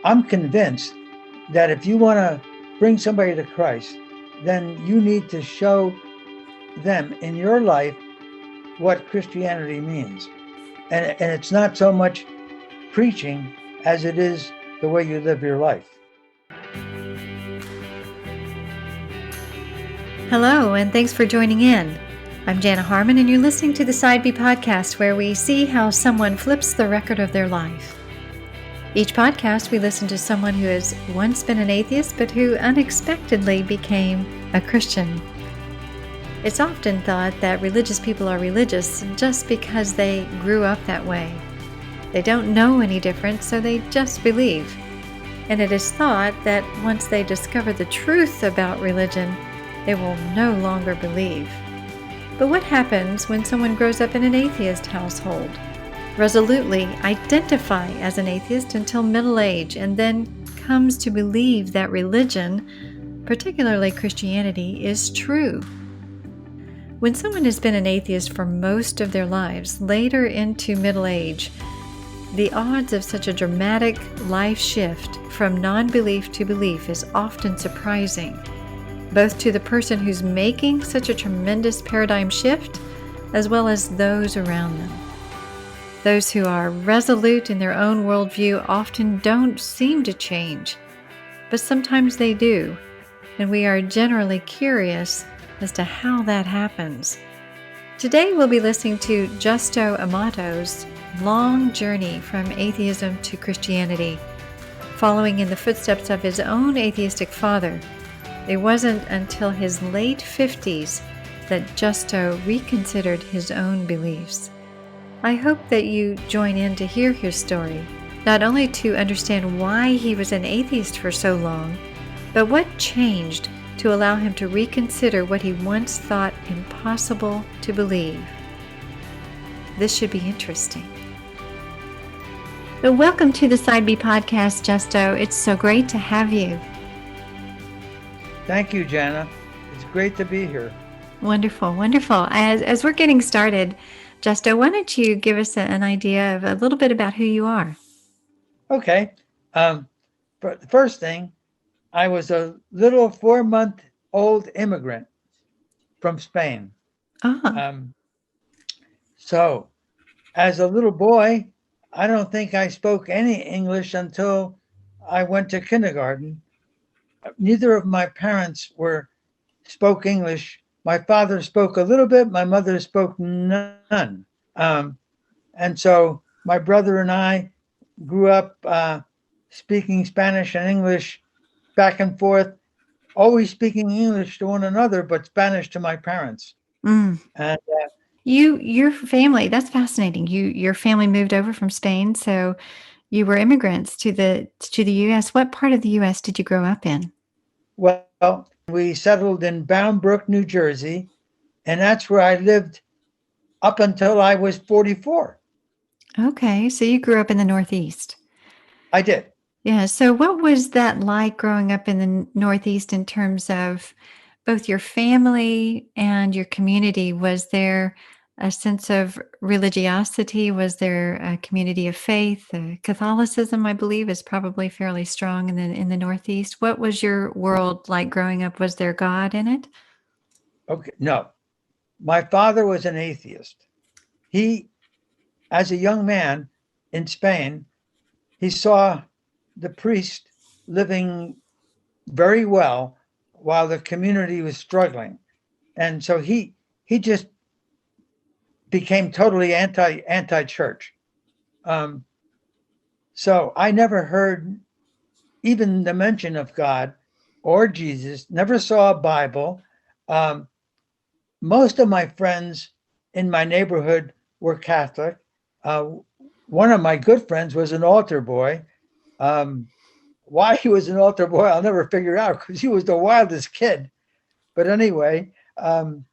I'm convinced that if you want to bring somebody to Christ, then you need to show them in your life what Christianity means. And it's not so much preaching as it is the way you live your life. Hello, and thanks for joining in. I'm Jana Harmon, and you're listening to the Side B podcast, where we see how someone flips the record of their life. Each podcast, we listen to someone who has once been an atheist, but who unexpectedly became a Christian. It's often thought that religious people are religious just because they grew up that way. They don't know any different, so they just believe. And it is thought that once they discover the truth about religion, they will no longer believe. But what happens when someone grows up in an atheist household, resolutely identify as an atheist until middle age, and then comes to believe that religion, particularly Christianity, is true? When someone has been an atheist for most of their lives, later into middle age, the odds of such a dramatic life shift from non-belief to belief is often surprising, both to the person who's making such a tremendous paradigm shift, as well as those around them. Those who are resolute in their own worldview often don't seem to change, but sometimes they do, and we are generally curious as to how that happens. Today we'll be listening to Justo Amato's long journey from atheism to Christianity, following in the footsteps of his own atheistic father. It wasn't until his late 50s that Justo reconsidered his own beliefs. I hope that you join in to hear his story, not only to understand why he was an atheist for so long, but what changed to allow him to reconsider what he once thought impossible to believe. This should be interesting. Well, welcome to the Side B podcast, Justo. It's so great to have you. Thank you, Jana. It's great to be here. Wonderful, wonderful. As we're getting started, Justo, why don't you give us an idea of a little bit about who you are? Okay. The first thing, I was a little 4-month-old immigrant from Spain. So as a little boy, I don't think I spoke any English until I went to kindergarten. Neither of my parents spoke English. My father spoke a little bit. My mother spoke none. And so my brother and I grew up speaking Spanish and English back and forth, always speaking English to one another, but Spanish to my parents. And your family, that's fascinating. Your family moved over from Spain, so you were immigrants to the U.S. What part of the U.S. did you grow up in? Well, we settled in Bound Brook, New Jersey, and that's where I lived up until I was 44. Okay, so you grew up in the Northeast. I did. Yeah, so what was that like growing up in the Northeast in terms of both your family and your community? Was there a sense of religiosity? Was there a community of faith? Catholicism, I believe, is probably fairly strong in the Northeast. What was your world like growing up? Was there God in it? Okay, no. My father was an atheist. He, as a young man in Spain, he saw the priest living very well while the community was struggling. And so he just became totally anti-church. So I never heard even the mention of God or Jesus, never saw a Bible. Most of my friends in my neighborhood were Catholic. One of my good friends was an altar boy. Why he was an altar boy, I'll never figure out, because he was the wildest kid. But anyway, and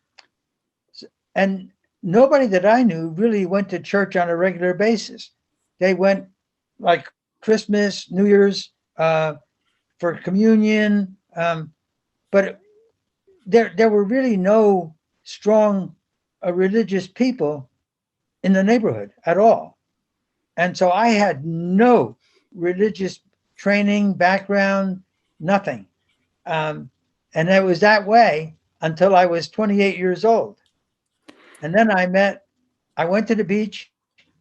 nobody that I knew really went to church on a regular basis. They went like Christmas, New Year's, for communion, but there were really no strong religious people in the neighborhood at all. And so I had no religious training, background, nothing. And it was that way until I was 28 years old. And then I went to the beach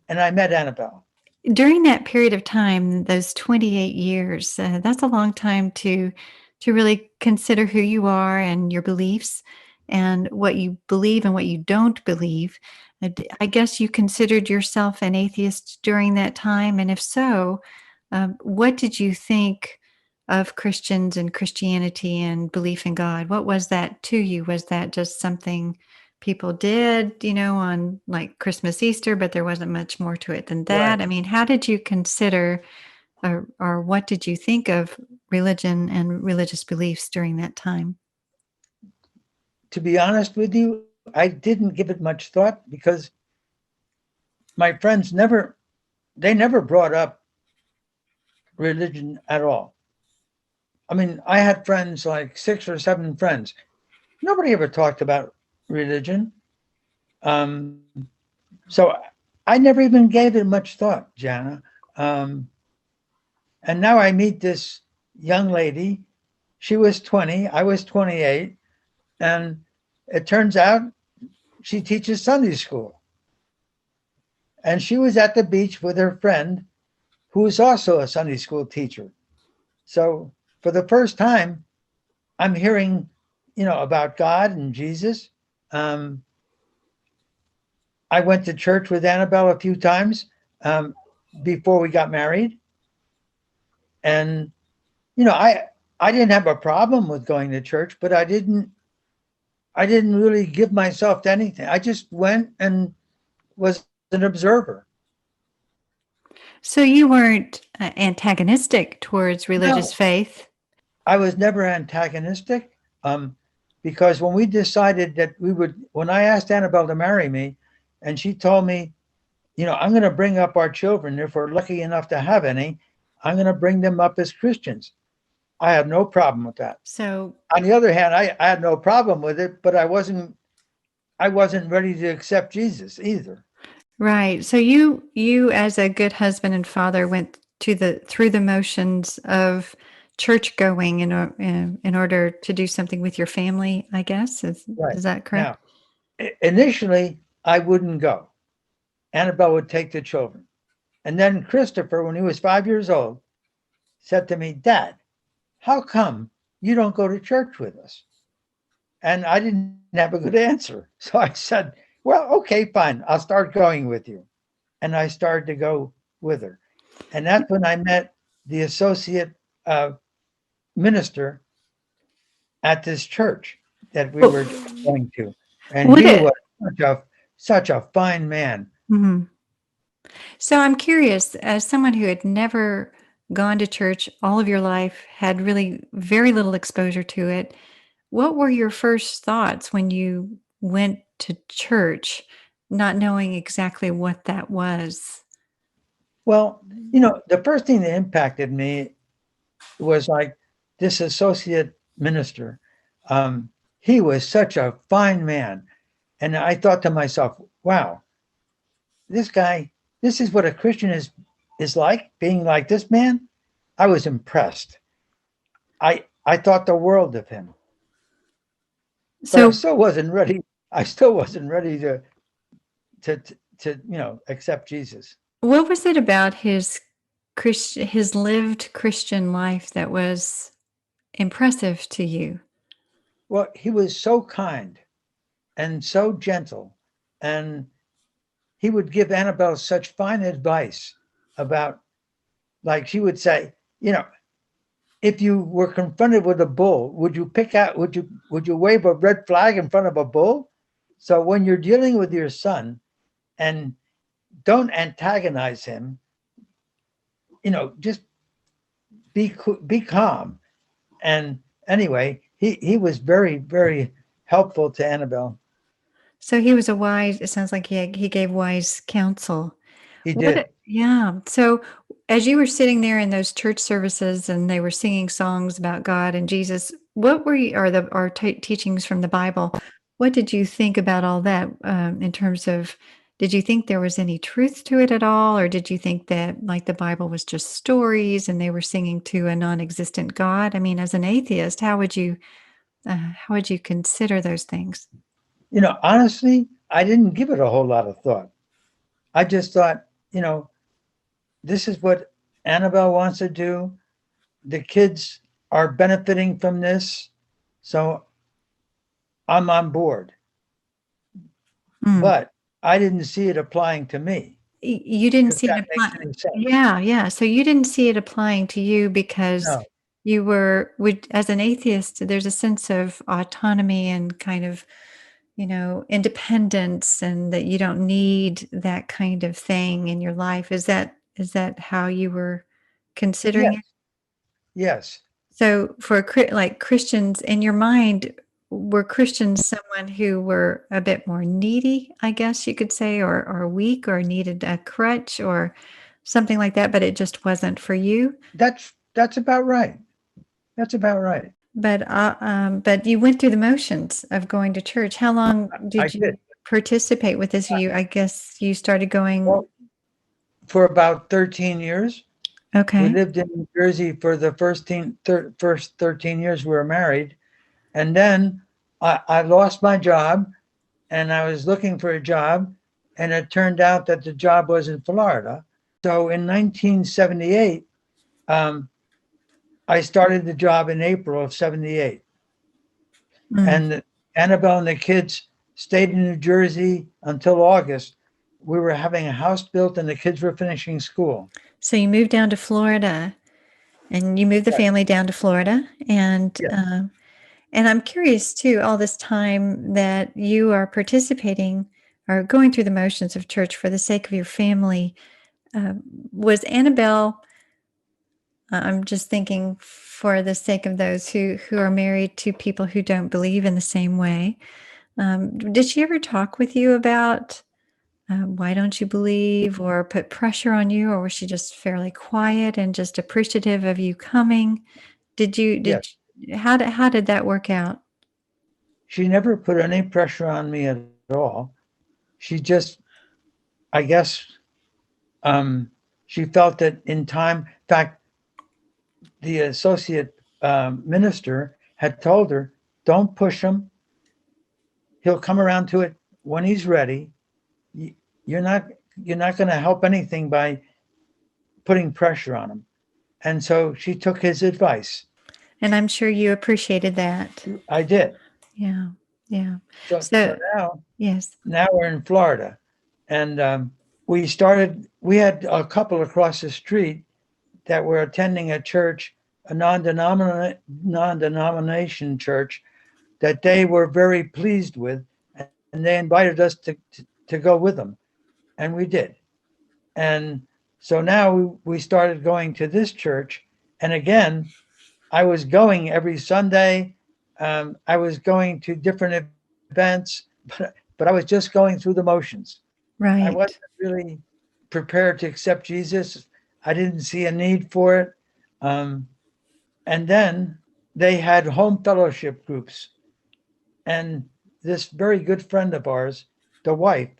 and I met Annabelle. During that period of time, those 28 years, that's a long time to really consider who you are and your beliefs and what you believe and what you don't believe. I guess you considered yourself an atheist during that time, and if so, what did you think of Christians and Christianity and belief in God? What was that to you? Was that just something people did, on like Christmas, Easter, but there wasn't much more to it than that? Right. I mean, how did you consider or what did you think of religion and religious beliefs during that time? To be honest with you, I didn't give it much thought because my friends never brought up religion at all. I mean, I had friends, like 6 or 7 friends. Nobody ever talked about religion. So I never even gave it much thought, Jana. And now I meet this young lady. She was 20, I was 28. And it turns out she teaches Sunday school. And she was at the beach with her friend, who is also a Sunday school teacher. So for the first time, I'm hearing, about God and Jesus. I went to church with Annabelle a few times before we got married. And, I didn't have a problem with going to church, but I didn't really give myself to anything. I just went and was an observer. So you weren't antagonistic towards religious No. faith? I was never antagonistic because when we decided that when I asked Annabelle to marry me, and she told me, I'm going to bring up our children, if we're lucky enough to have any, I'm going to bring them up as Christians. I had no problem with that. So on the other hand, I had no problem with it, but I wasn't ready to accept Jesus either. right. So you as a good husband and father went through the motions of church going in order to do something with your family, I guess. Is that correct? Now, initially, I wouldn't go. Annabelle would take the children. And then Christopher, when he was 5 years old, said to me, Dad, how come you don't go to church with us? And I didn't have a good answer. So I said, well, okay, fine. I'll start going with you. And I started to go with her. And that's when I met the associate minister at this church that we were going to. And he was such a fine man. Mm-hmm. So I'm curious, as someone who had never gone to church all of your life, had really very little exposure to it, what were your first thoughts when you went to church, not knowing exactly what that was? Well, the first thing that impacted me was like this associate minister. He was such a fine man. And I thought to myself, wow, this is what a Christian is like, being like this man. I was impressed. I thought the world of him. But I still wasn't ready. To accept Jesus. What was it about his lived Christian life that was impressive to you? Well, he was so kind and so gentle, and he would give Annabelle such fine advice about, like she would say, if you were confronted with a bull, would you wave a red flag in front of a bull? So when you're dealing with your son, and don't antagonize him, just be calm. And anyway, he was very, very helpful to Annabelle. So he was it sounds like he gave wise counsel. He did. Yeah. So as you were sitting there in those church services and they were singing songs about God and Jesus, what were teachings from the Bible? What did you think about all that in terms of did you think there was any truth to it at all? Or did you think that like the Bible was just stories and they were singing to a non-existent God? I mean, as an atheist, how would you consider those things? Honestly, I didn't give it a whole lot of thought. I just thought, this is what Annabelle wants to do. The kids are benefiting from this. So I'm on board. Mm. But I didn't see it applying to me, You didn't if see it that makes applying. any sense. Yeah, yeah. So you didn't see it applying to you because No, you as an atheist, there's a sense of autonomy and kind of, independence, and that you don't need that kind of thing in your life. Is that how you were considering it? yes, yes. So for like Christians in your mind, were Christians someone who were a bit more needy, I guess you could say, or weak, or needed a crutch or something like that, but it just wasn't for you? That's about right. That's about right. But you went through the motions of going to church. How long I did did. you participate with this? I guess you started going. Well, for about 13 years. We Okay. lived in New Jersey for the first 13 years we were married. And then I lost my job and I was looking for a job. And it turned out that the job was in Florida. So in 1978, I started the job in April of 78. Mm. And Annabelle and the kids stayed in New Jersey until August. We were having a house built and the kids were finishing school. So you moved down to Florida, and you moved the Yes. family down to Florida, and Yes. I'm curious too, all this time that you are participating or going through the motions of church for the sake of your family, uh, was Annabelle, I'm just thinking for the sake of those who are married to people who don't believe in the same way, did she ever talk with you about why don't you believe, or put pressure on you, or was she just fairly quiet and just appreciative of you coming? Yes. How did that work out? She never put any pressure on me at all. She just, I guess, she felt that in time, in fact, the associate minister had told her, don't push him. He'll come around to it when he's ready. You're not going to help anything by putting pressure on him. And so she took his advice. And I'm sure you appreciated that. I did. Yeah, yeah. So So, now yes. we're in Florida, and we had a couple across the street that were attending a church, a non-denomination church that they were very pleased with, and they invited us to go with them, and we did. And so now we started going to this church, and again, I was going every Sunday. I was going to different events, but I was just going through the motions. I Right. wasn't really prepared to accept Jesus. I didn't see a need for it. And then they had home fellowship groups. And this very good friend of ours, the wife,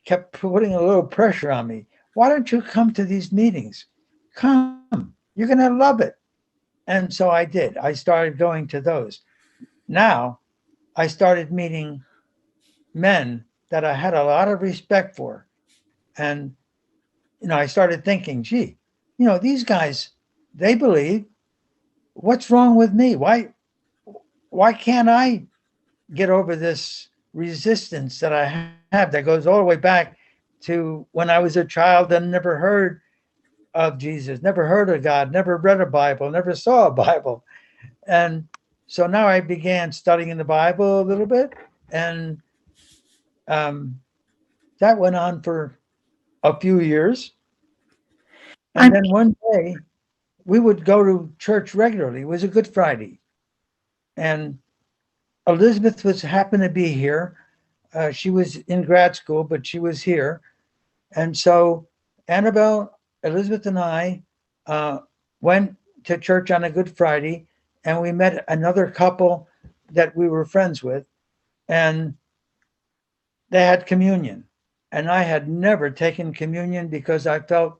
kept putting a little pressure on me. Why don't you come to these meetings? Come, you're going to love it. And so I did. I started going to those. Now I started meeting men that I had a lot of respect for. And, I started thinking, gee, these guys, they believe. What's wrong with me? Why can't I get over this resistance that I have that goes all the way back to when I was a child and never heard of Jesus, never heard of God, never read a Bible, never saw a Bible. And so now I began studying the Bible a little bit, and that went on for a few years. And I'm then one day we would go to church regularly. It was a Good Friday. And Elizabeth happened to be here. She was in grad school, but she was here. And so Annabelle, Elizabeth, and I went to church on a Good Friday, and we met another couple that we were friends with, and they had communion. And I had never taken communion because I felt,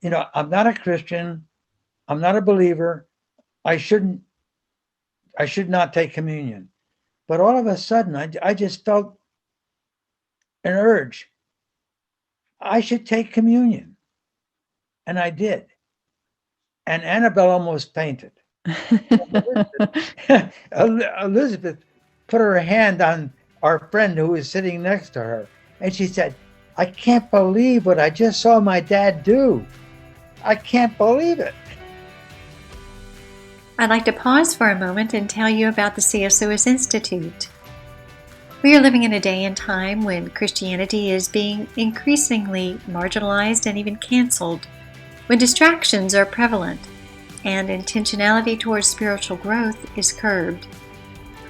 I'm not a Christian. I'm not a believer. I should not take communion. But all of a sudden, I just felt an urge. I should take communion. And I did. And Annabelle almost fainted. Elizabeth put her hand on our friend who was sitting next to her, and she said, I can't believe what I just saw my dad do. I can't believe it. I'd like to pause for a moment and tell you about the CSLewis Institute. We are living in a day and time when Christianity is being increasingly marginalized and even canceled, when distractions are prevalent and intentionality towards spiritual growth is curbed.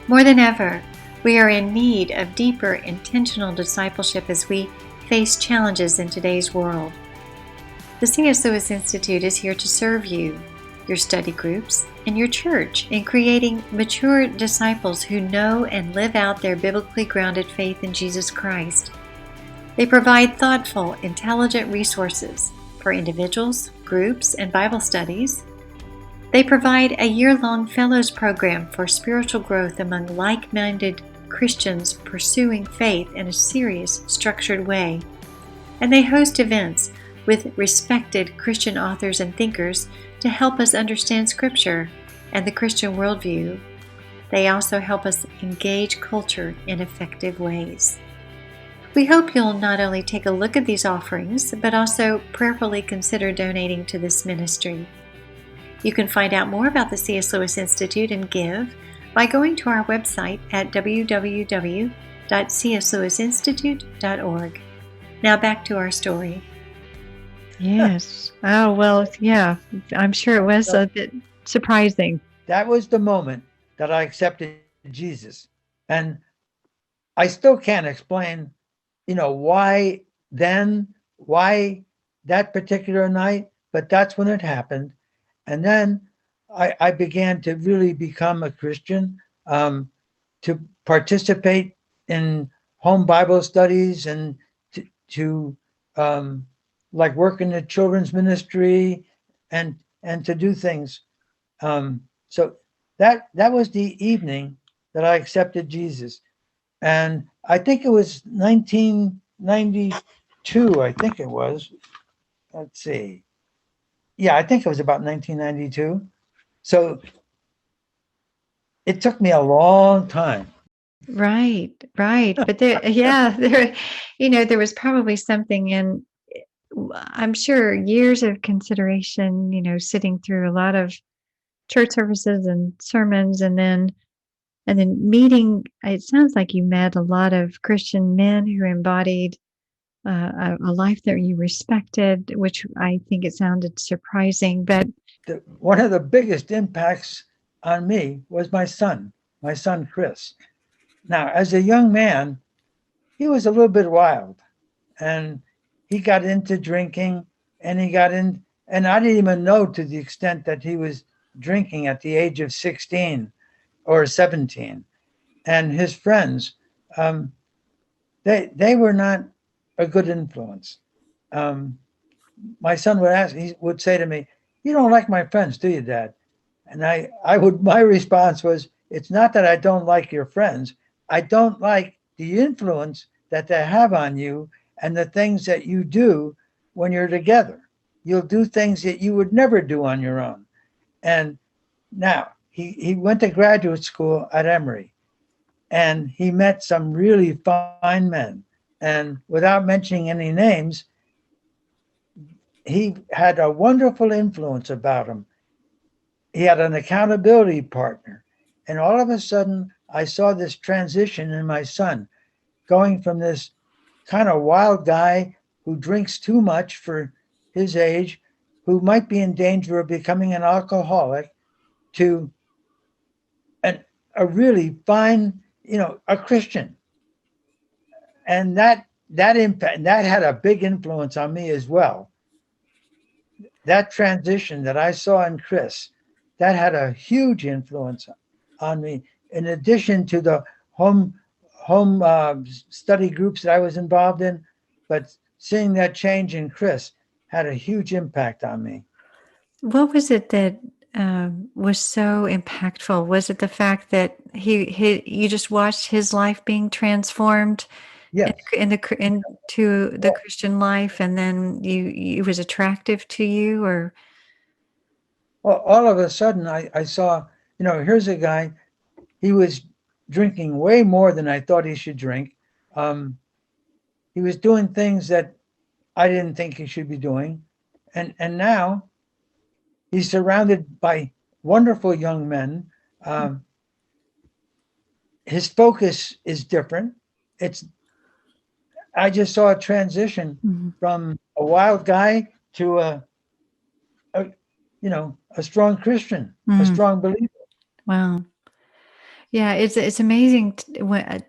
More than ever, we are in need of deeper intentional discipleship as we face challenges in today's world. The CSLewis Institute is here to serve you, your study groups, and your church in creating mature disciples who know and live out their biblically grounded faith in Jesus Christ. They provide thoughtful, intelligent resources for individuals, groups, and Bible studies. They provide a year-long fellows program for spiritual growth among like-minded Christians pursuing faith in a serious, structured way. And they host events with respected Christian authors and thinkers to help us understand Scripture and the Christian worldview. They also help us engage culture in effective ways. We hope you'll not only take a look at these offerings, but also prayerfully consider donating to this ministry. You can find out more about the CSLewis Institute and give by going to our website at www.cslewisinstitute.org. Now back to our story. Yes. Oh, well, yeah. I'm sure it was a bit surprising. That was the moment that I accepted Jesus. And I still can't explain, why that particular night, but that's when it happened. And then I began to really become a Christian, to participate in home Bible studies and to like work in the children's ministry and to do things. So that was the evening that I accepted Jesus. And I think it was 1992, I think it was. Let's see. Yeah, I think it was about 1992. So it took me a long time. Right. But there was probably something in, I'm sure, years of consideration, sitting through a lot of church services and sermons, and then meeting. It sounds like you met a lot of Christian men who embodied a life that you respected, which I think it sounded surprising. But one of the biggest impacts on me was my son Chris. Now, as a young man, he was a little bit wild, and he got into drinking, and and I didn't even know to the extent that he was drinking at the age of 16 or 17. And his friends, they were not a good influence. My son he would say to me, "You don't like my friends, do you, Dad?" And my response was, "It's not that I don't like your friends. I don't like the influence that they have on you and the things that you do when you're together. You'll do things that you would never do on your own." And now he went to graduate school at Emory, and he met some really fine men. And without mentioning any names, he had a wonderful influence about him. He had an accountability partner. And all of a sudden, I saw this transition in my son, going from this kind of wild guy who drinks too much for his age, who might be in danger of becoming an alcoholic, to a really fine, a Christian. And that impact, that had a big influence on me as well. That transition that I saw in Chris, that had a huge influence on me, in addition to the home study groups that I was involved in. but seeing that change in Chris had a huge impact on me. What was it that was so impactful? Was it the fact that you just watched his life being transformed Yes. into the Christian life, and then it was attractive to you, or? Well, all of a sudden, I saw, here's a guy, he was drinking way more than I thought he should drink. He was doing things that I didn't think he should be doing. And now he's surrounded by wonderful young men. His focus is different. I just saw a transition from a wild guy to a strong Christian, a strong believer. Wow. Yeah, it's amazing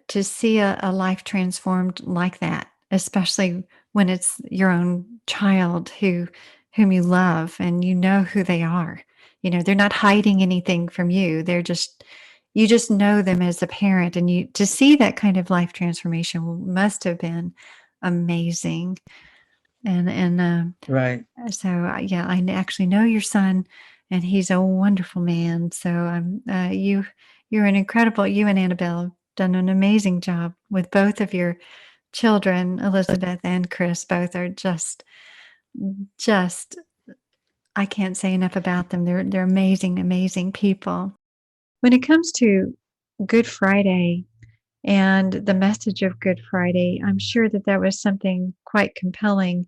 to see a life transformed like that, especially when it's your own child whom you love and you know who they are. They're not hiding anything from you. You just know them as a parent, and to see that kind of life transformation must have been amazing. And Right. so yeah, I actually know your son, and he's a wonderful man. So you're an incredible. You and Annabelle have done an amazing job with both of your children, Elizabeth and Chris. Both are just I can't say enough about them. They're amazing, amazing people. When it comes to Good Friday and the message of Good Friday, I'm sure that was something quite compelling.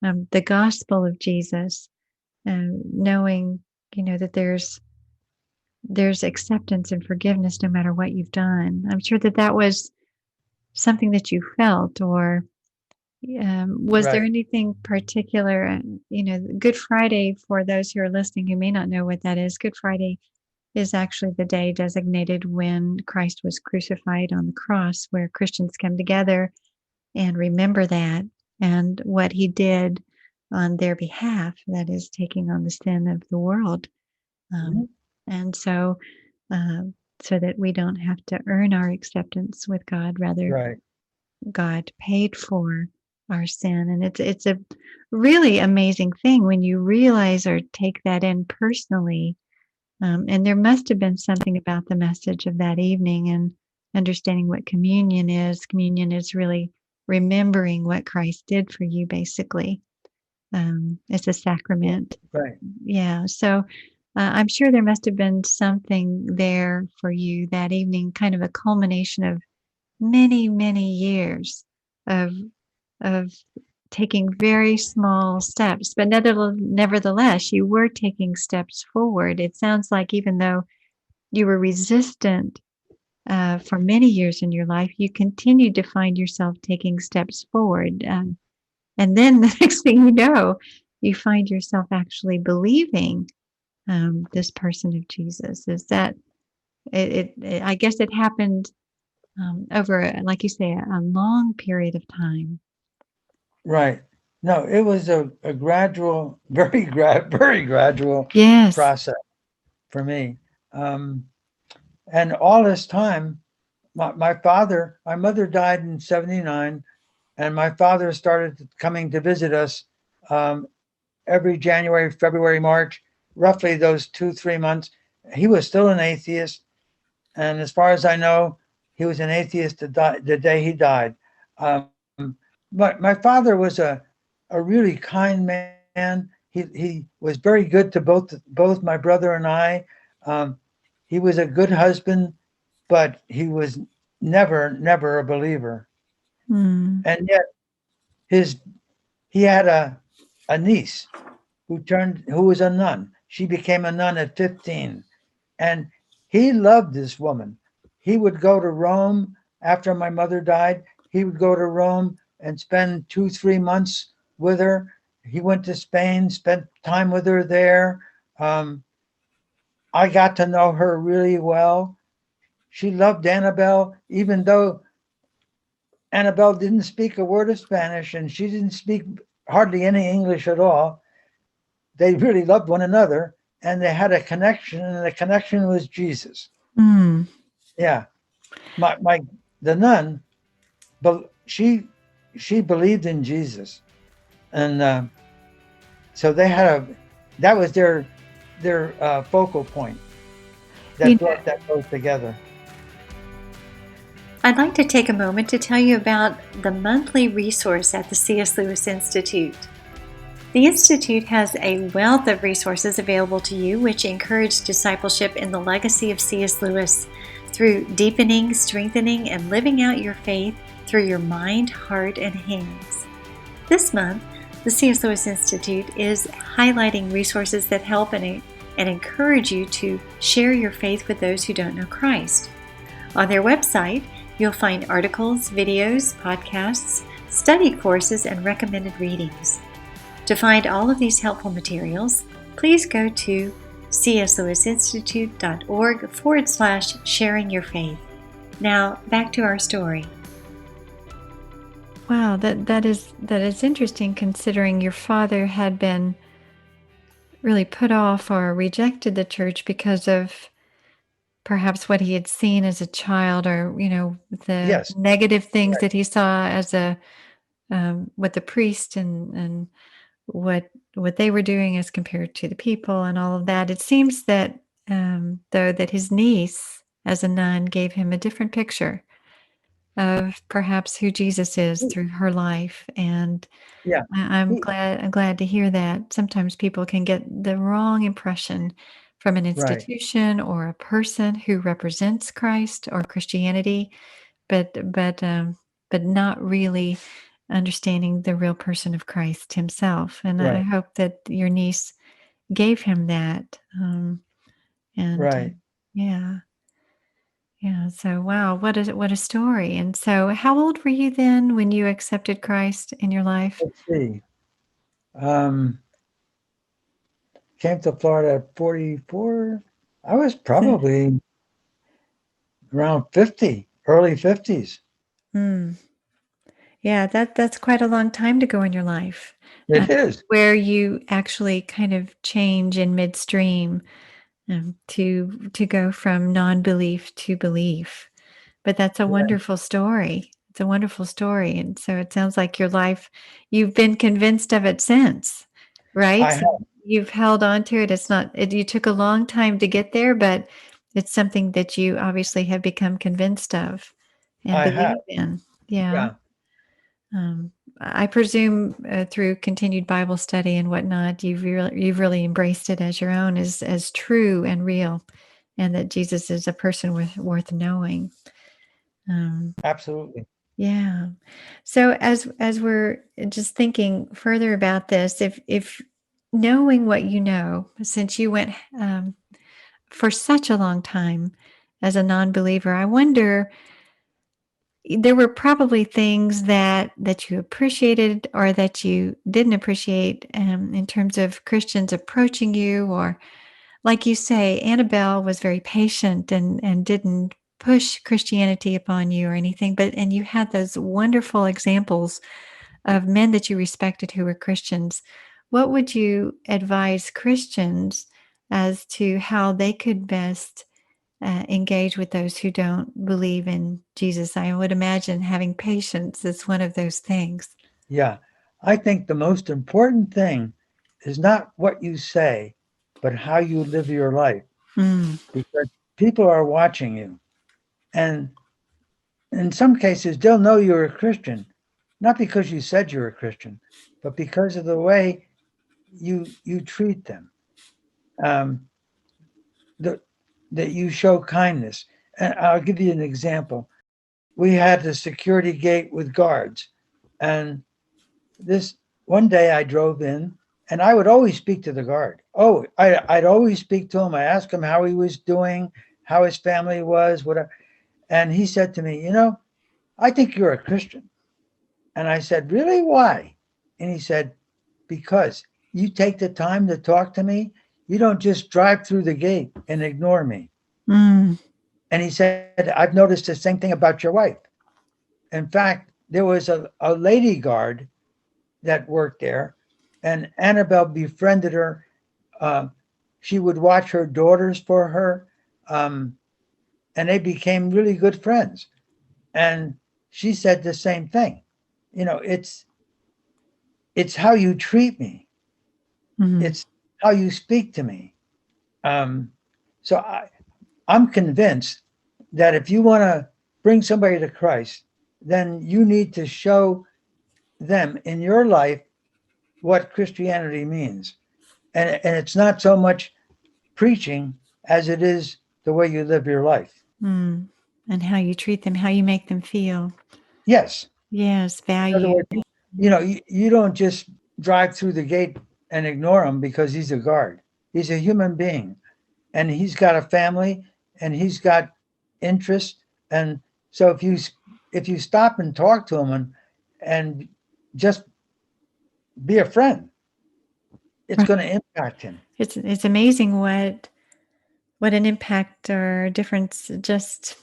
The gospel of Jesus, knowing, that there's acceptance and forgiveness no matter what you've done. I'm sure that was something that you felt, or was there Right. anything particular? Good Friday, for those who are listening who may not know what that is, Good Friday is actually the day designated when Christ was crucified on the cross, where Christians come together and remember that and what he did on their behalf, that is taking on the sin of the world. And so that we don't have to earn our acceptance with God, rather Right. God paid for our sin. And it's a really amazing thing when you realize or take that in personally. And there must have been something about the message of that evening and understanding what communion is. Communion is really remembering what Christ did for you, basically. It's a sacrament. Right. Yeah. So I'm sure there must have been something there for you that evening, kind of a culmination of many, many years of taking very small steps, but nevertheless, you were taking steps forward. It sounds like even though you were resistant for many years in your life, you continued to find yourself taking steps forward. And then the next thing you know, you find yourself actually believing this person of Jesus. Is that it? I guess it happened over, like you say, a long period of time. Right. No, it was a gradual, very gradual Yes. process for me. And all this time, my mother died in 79, and my father started coming to visit us every January, February, March, roughly those 2-3 months. He was still an atheist. And as far as I know, he was an atheist the day he died. But my father was a really kind man. He was very good to both my brother and I. He was a good husband, but he was never a believer. And yet he had a niece who was a nun. She became a nun at 15. And he loved this woman. He would go to Rome after my mother died. He would go to Rome and spend 2-3 months with her. He went to Spain, spent time with her there. I got to know her really well. She loved Annabelle, even though Annabelle didn't speak a word of Spanish and she didn't speak hardly any English at all. They really loved one another, and they had a connection, and the connection was Jesus. Yeah. The nun, but she she believed in Jesus, and so that was their focal point You that know, brought that both together. I'd like to take a moment to tell you about the monthly resource at the CSLewis Institute. The Institute has a wealth of resources available to you which encourage discipleship in the legacy of C.S. Lewis through deepening, strengthening, and living out your faith through your mind, heart, and hands. This month, the C.S. Lewis Institute is highlighting resources that help and encourage you to share your faith with those who don't know Christ. On their website, you'll find articles, videos, podcasts, study courses, and recommended readings. To find all of these helpful materials, please go to cslewisinstitute.org/sharing your faith. Now, back to our story. wow, that is interesting, considering your father had been really put off or rejected the church because of perhaps what he had seen as a child, or the Yes, negative things right, that he saw as a with the priest, and what they were doing as compared to the people and all of that. It seems that though that his niece as a nun gave him a different picture of perhaps who Jesus is through her life. And yeah, I'm he- glad to hear that. Sometimes people can get the wrong impression from an right, institution or a person who represents Christ or Christianity, but not really understanding the real person of Christ himself. And I right, hope that your niece gave him that. And right. yeah, yeah. So wow, what a story. And so, how old were you then when you accepted Christ in your life? Let's see. Um, Came to Florida at 44. I was probably around 50, early 50s. Hmm. Yeah, that's quite a long time to go in your life, uh, It is. where you actually kind of change in midstream, to go from non-belief to belief. But that's a Right. wonderful story. It's a wonderful story, and so it sounds like your life, you've been convinced of it since, right? I So have. you've held on to it. It's not it, you took a long time to get there, but it's something that you obviously have become convinced of and I have. believe in. Yeah. Yeah. I presume through continued Bible study and whatnot, you've really embraced it as your own, as true and real, and that Jesus is a person worth knowing. Um, Absolutely. yeah. So as we're just thinking further about this, if knowing what you know, since you went for such a long time as a non-believer, I wonder, there were probably things that you appreciated or that you didn't appreciate, in terms of Christians approaching you, or like you say, Annabelle was very patient and didn't push Christianity upon you or anything, and you had those wonderful examples of men that you respected who were Christians. What would you advise Christians as to how they could best engage with those who don't believe in Jesus? I would imagine having patience is one of those things. Yeah. I think the most important thing is not what you say, but how you live your life, Mm, because people are watching you. And in some cases, they'll know you're a Christian, not because you said you're a Christian, but because of the way you treat them, um, the, that you show kindness. And I'll give you an example. We had a security gate with guards, and this one day I drove in, and I would always speak to the guard. I'd always speak to him. I asked him how he was doing, how his family was, whatever. And he said to me, I think you're a Christian. And I said, really? Why? And he said, because you take the time to talk to me. You don't just drive through the gate and ignore me. mm, And he said, I've noticed the same thing about your wife. In fact, there was a lady guard that worked there, and Annabelle befriended her. Uh, she would watch her daughters for her, um, and they became really good friends. And she said the same thing. it's how you treat me. Mhm. It's how you speak to me. So I'm convinced that if you want to bring somebody to Christ, then you need to show them in your life what Christianity means. And it's not so much preaching as it is the way you live your life. Mm. And how you treat them, how you make them feel. Yes. Yes, In other value. words, you don't just drive through the gate and ignore him because he's a guard. He's a human being, and he's got a family, and he's got interest. And so if you stop and talk to him and just be a friend, it's Right. going to impact him. It's amazing what an impact or difference just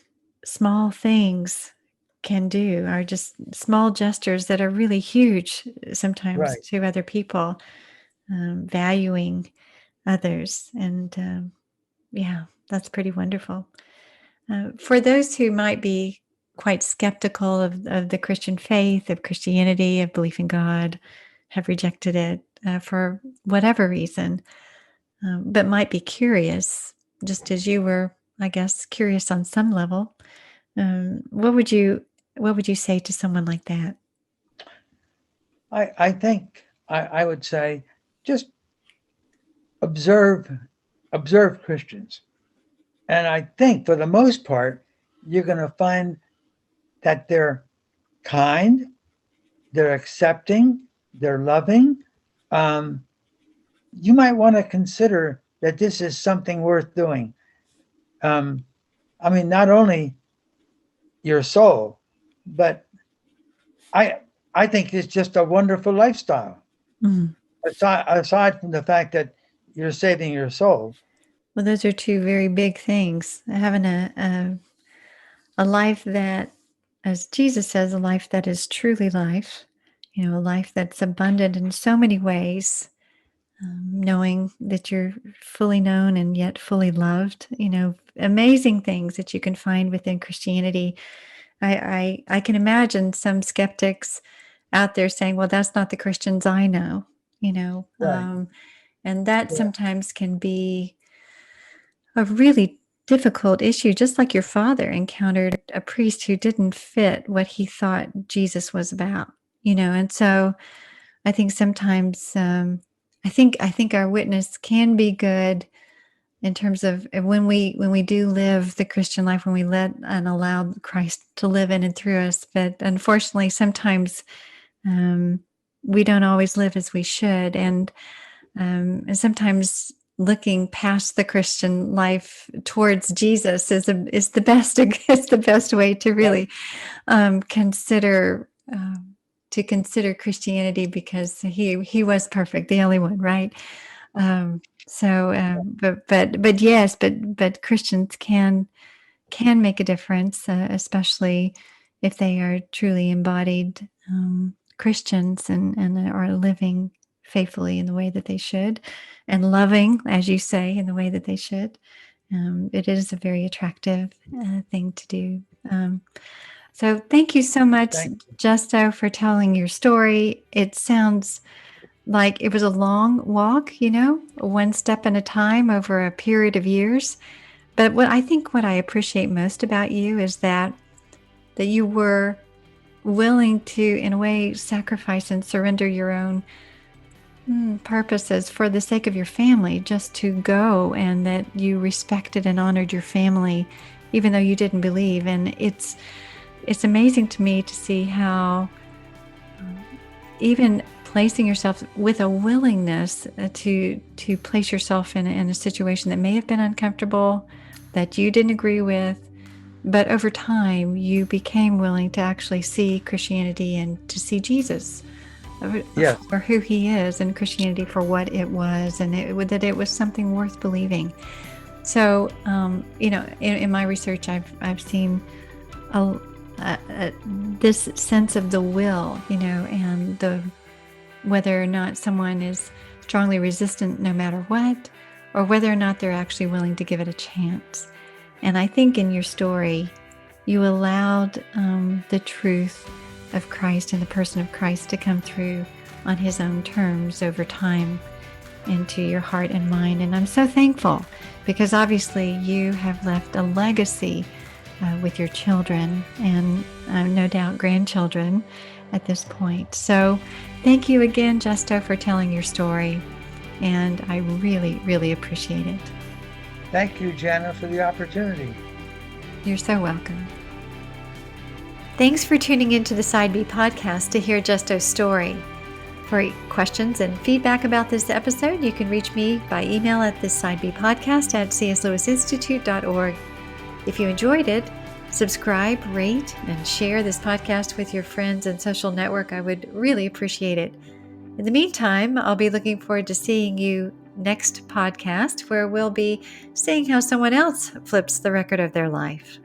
small things can do, or just small gestures that are really huge sometimes Right. to other people, valuing others. And yeah, that's pretty wonderful. For those who might be quite skeptical of the Christian faith, of Christianity, of belief in God, have rejected it for whatever reason, but might be curious, just as you were, I guess, curious on some level. What would you say to someone like that? I think I would say just observe Christians. And I think for the most part, you're going to find that they're kind, they're accepting, they're loving. You might want to consider that this is something worth doing. I mean, not only your soul, but I think it's just a wonderful lifestyle. Mhm. Aside from the fact that you're saving your soul. Well, those are two very big things. Having a life that, as Jesus says, a life that is truly life, a life that's abundant in so many ways, knowing that you're fully known and yet fully loved, amazing things that you can find within Christianity. I can imagine some skeptics out there saying, well, that's not the Christians I know, Right. And that Yeah. sometimes can be a really difficult issue, just like your father encountered a priest who didn't fit what he thought Jesus was about, and so I think sometimes I think our witness can be good in terms of when we do live the Christian life, when we let and allow Christ to live in and through us. But unfortunately, sometimes we don't always live as we should, and sometimes looking past the Christian life towards Jesus is the best is the best way to really consider. To consider Christianity, because he was perfect, the only one, right? But yes, but Christians can make a difference, especially if they are truly embodied Christians and are living faithfully in the way that they should, and loving, as you say, in the way that they should. It is a very attractive thing to do. So thank you so much, Justo, for telling your story. It sounds like it was a long walk, one step at a time over a period of years. But what I appreciate most about you is that you were willing to, in a way, sacrifice and surrender your own purposes for the sake of your family, just to go, and that you respected and honored your family, even though you didn't believe. And it's amazing to me to see how even placing yourself with a willingness to place yourself in a situation that may have been uncomfortable, that you didn't agree with, but over time you became willing to actually see Christianity and to see Jesus for who he is, and Christianity for what it was, and that it was something worth believing. So, in my research, I've seen this sense of the will, and whether or not someone is strongly resistant no matter what, or whether or not they're actually willing to give it a chance. And I think in your story, you allowed the truth of Christ and the person of Christ to come through on his own terms over time into your heart and mind. And I'm so thankful because obviously you have left a legacy with your children and no doubt grandchildren at this point. So thank you again, Justo, for telling your story. And I really, really appreciate it. Thank you, Jana, for the opportunity. You're so welcome. Thanks for tuning into the Side B podcast to hear Justo's story. For questions and feedback about this episode, you can reach me by email at thissidebpodcast@CSLewis If you enjoyed it, subscribe, rate, and share this podcast with your friends and social network. I would really appreciate it. In the meantime, I'll be looking forward to seeing you next podcast, where we'll be seeing how someone else flips the record of their life.